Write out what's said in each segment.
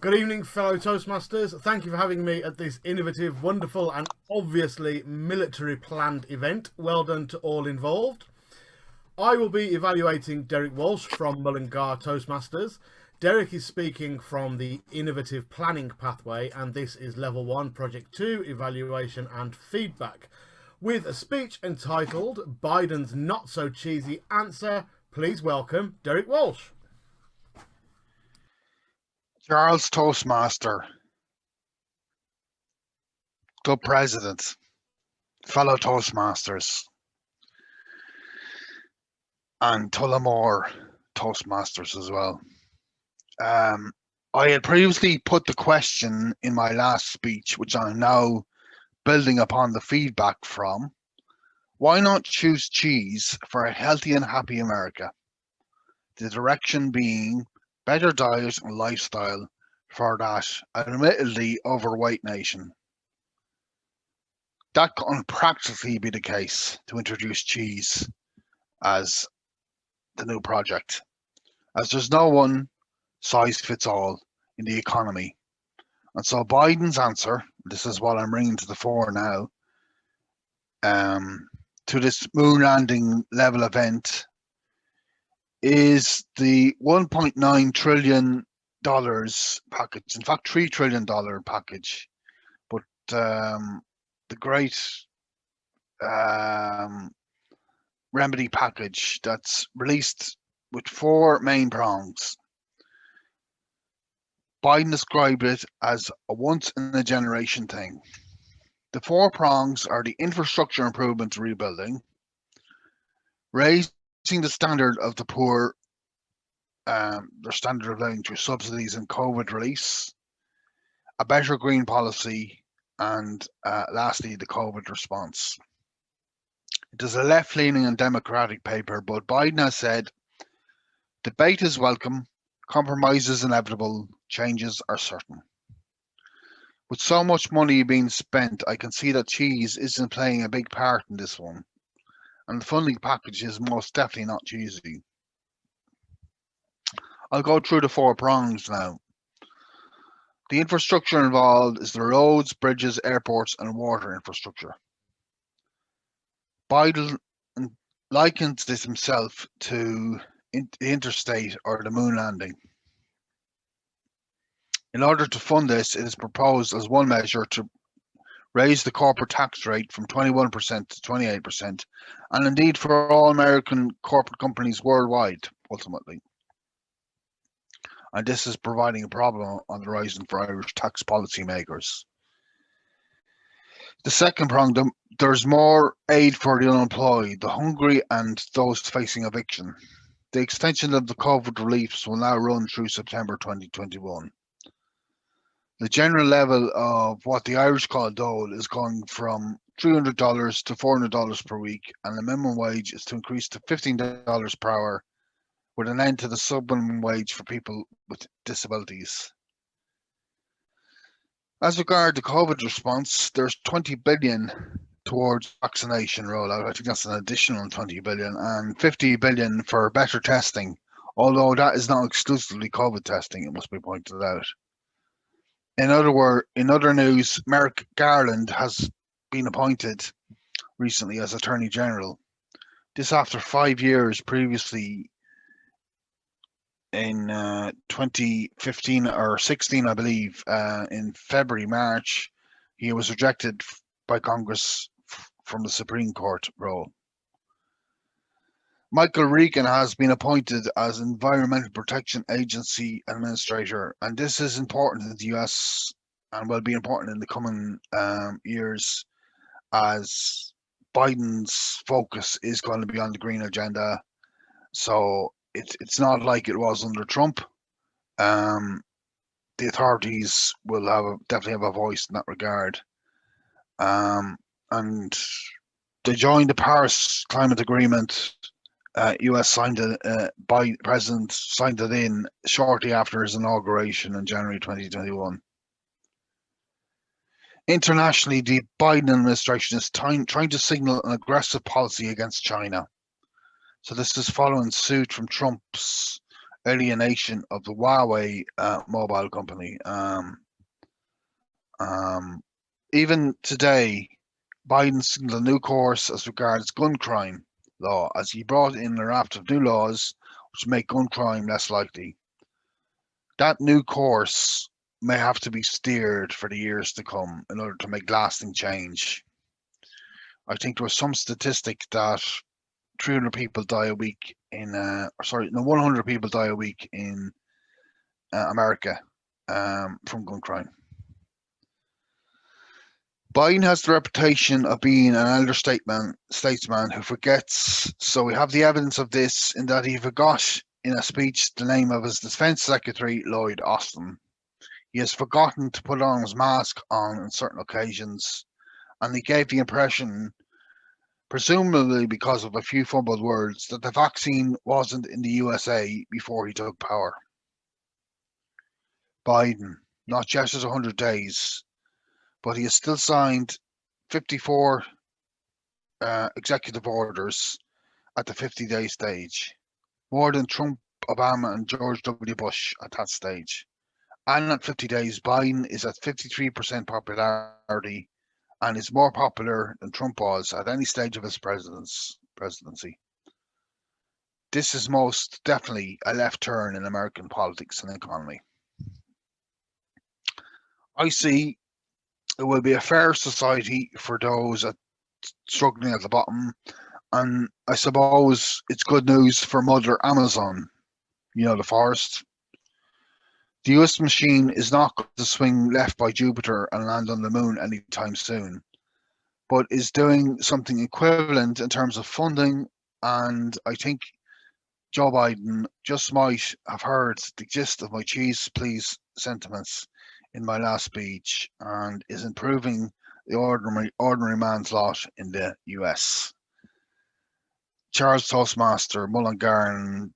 Good evening, fellow Toastmasters. Thank you for having me at this innovative, wonderful, and obviously military planned event. Well done to all involved. I will be evaluating Derek Walsh from Mullingar Toastmasters. Derek is speaking from the innovative planning pathway, and this is level 1, project 2, evaluation and feedback. With a speech entitled Biden's Not So Cheesy Answer, please welcome Derek Walsh. Charles Toastmaster, Club President, fellow Toastmasters, and Tullamore Toastmasters as well. I had previously put the question in my last speech, which I'm now building upon the feedback from. Why not choose cheese for a healthy and happy America? The direction being better diet and lifestyle for that admittedly overweight nation. That can practically be the case to introduce cheese as the new project, as there's no one size fits all in the economy. And so Biden's answer, this is what I'm bringing to the fore now, to this moon landing level event, is the $1.9 trillion package. In fact, $3 trillion package. But the great remedy package that's released with 4 main prongs. Biden described it as a once-in-a-generation thing. The 4 prongs are the infrastructure improvements rebuilding, raising the standard of the poor, their standard of living through subsidies and COVID release, a better green policy, and lastly, the COVID response. It is a left-leaning and democratic paper, but Biden has said, debate is welcome, compromise is inevitable, changes are certain. With so much money being spent, I can see that cheese isn't playing a big part in this one. And the funding package is most definitely not cheesy. I'll go through the 4 prongs now. The infrastructure involved is the roads, bridges, airports, and water infrastructure. Biden likens this himself to the interstate or the moon landing. In order to fund this, it is proposed as one measure to raise the corporate tax rate from 21% to 28%, and indeed for all American corporate companies worldwide, ultimately. And this is providing a problem on the horizon for Irish tax policymakers. The second prong, there's more aid for the unemployed, the hungry, and those facing eviction. The extension of the COVID reliefs will now run through September 2021. The general level of what the Irish call dole is going from $300 to $400 per week, and the minimum wage is to increase to $15 per hour, with an end to the sub-minimum wage for people with disabilities. As regard to COVID response, there's $20 billion towards vaccination rollout. I think that's an additional $20 billion, and $50 billion for better testing, although that is not exclusively COVID testing, it must be pointed out. In other news, Merrick Garland has been appointed recently as Attorney General. This after 5 years previously in 2015 or 16, I believe, in February, March, he was rejected by Congress from the Supreme Court role. Michael Regan has been appointed as Environmental Protection Agency Administrator, and this is important in the US and will be important in the coming years, as Biden's focus is going to be on the green agenda. So it's not like it was under Trump. The authorities will definitely have a voice in that regard. And they joined the Paris Climate Agreement. US signed it, President signed it in shortly after his inauguration in January 2021. Internationally, the Biden administration is trying to signal an aggressive policy against China. So this is following suit from Trump's alienation of the Huawei mobile company. Even today, Biden signaled a new course as regards gun crime law, as he brought in a raft of new laws which make gun crime less likely. That new course may have to be steered for the years to come in order to make lasting change. I think there was some statistic that 300 people die a week in, 100 people die a week in America from gun crime. Biden has the reputation of being an elder statesman who forgets, so we have the evidence of this in that he forgot in a speech the name of his Defense Secretary, Lloyd Austin. He has forgotten to put on his mask on certain occasions, and he gave the impression, presumably because of a few fumbled words, that the vaccine wasn't in the USA before he took power. Biden, not just as 100 days, but he has still signed 54 executive orders at the 50-day stage, more than Trump, Obama, and George W. Bush at that stage. And at 50 days, Biden is at 53% popularity and is more popular than Trump was at any stage of his presidency. This is most definitely a left turn in American politics and economy. I see it will be a fair society for those struggling at the bottom, and I suppose it's good news for Mother Amazon, the forest. The US machine is not going to swing left by Jupiter and land on the moon anytime soon, but is doing something equivalent in terms of funding, and I think Joe Biden just might have heard the gist of my cheese please sentiments in my last speech and is improving the ordinary man's lot in the US. Charles Toastmaster, Mullingar and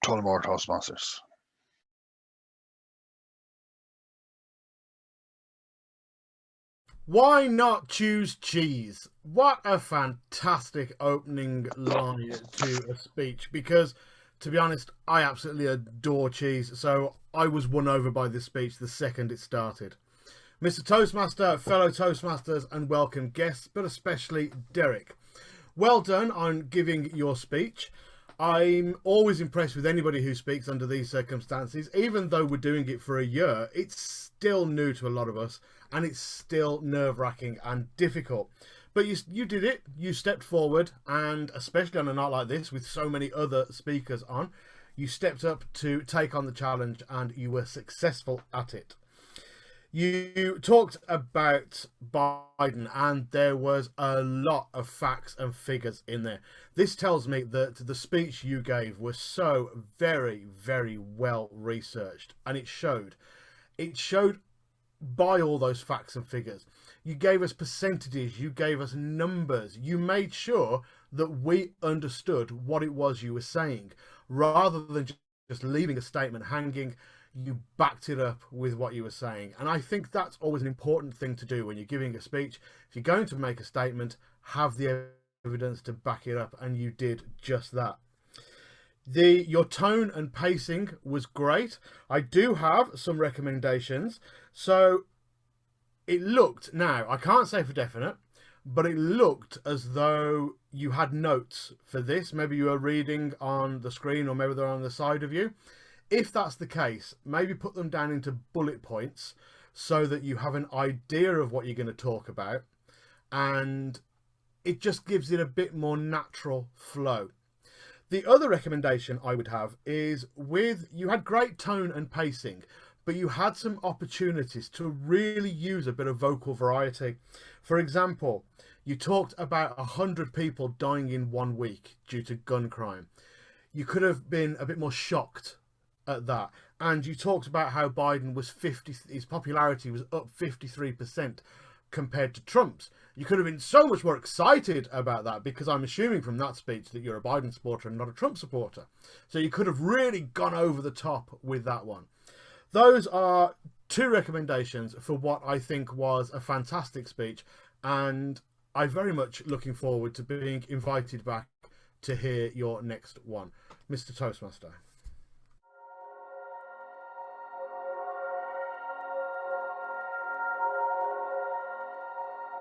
Tullamore Toastmasters. Why not choose cheese? What a fantastic opening line to a speech, because to be honest, I absolutely adore cheese, so I was won over by this speech the second it started. Mr. Toastmaster, fellow Toastmasters, and welcome guests, but especially Derek. Well done on giving your speech. I'm always impressed with anybody who speaks under these circumstances. Even though we're doing it for a year, it's still new to a lot of us, and it's still nerve-wracking and difficult. But you did it. You stepped forward, and especially on a night like this with so many other speakers on, you stepped up to take on the challenge, and you were successful at it. You talked about Biden, and there was a lot of facts and figures in there. This tells me that the speech you gave was so very, very well researched, and it showed. It showed by all those facts and figures. You gave us percentages, you gave us numbers, you made sure that we understood what it was you were saying, rather than just leaving a statement hanging. You backed it up with what you were saying, and I think that's always an important thing to do when you're giving a speech. If you're going to make a statement, have the evidence to back it up, and you did just that. Your tone and pacing was great. I do have some recommendations. So it looked, now I can't say for definite, but it looked as though you had notes for this. Maybe you were reading on the screen, or maybe they're on the side of you. If that's the case, maybe put them down into bullet points so that you have an idea of what you're going to talk about, and it just gives it a bit more natural flow. The other recommendation I would have is you had great tone and pacing, but you had some opportunities to really use a bit of vocal variety. For example, you talked about 100 people dying in 1 week due to gun crime. You could have been a bit more shocked at that, and you talked about how Biden was his popularity was up 53% compared to Trump's. You could have been so much more excited about that, because I'm assuming from that speech that you're a Biden supporter and not a Trump supporter, so you could have really gone over the top with that one. Those are two recommendations for what I think was a fantastic speech, and I'm very much looking forward to being invited back to hear your next one. Mr. Toastmaster.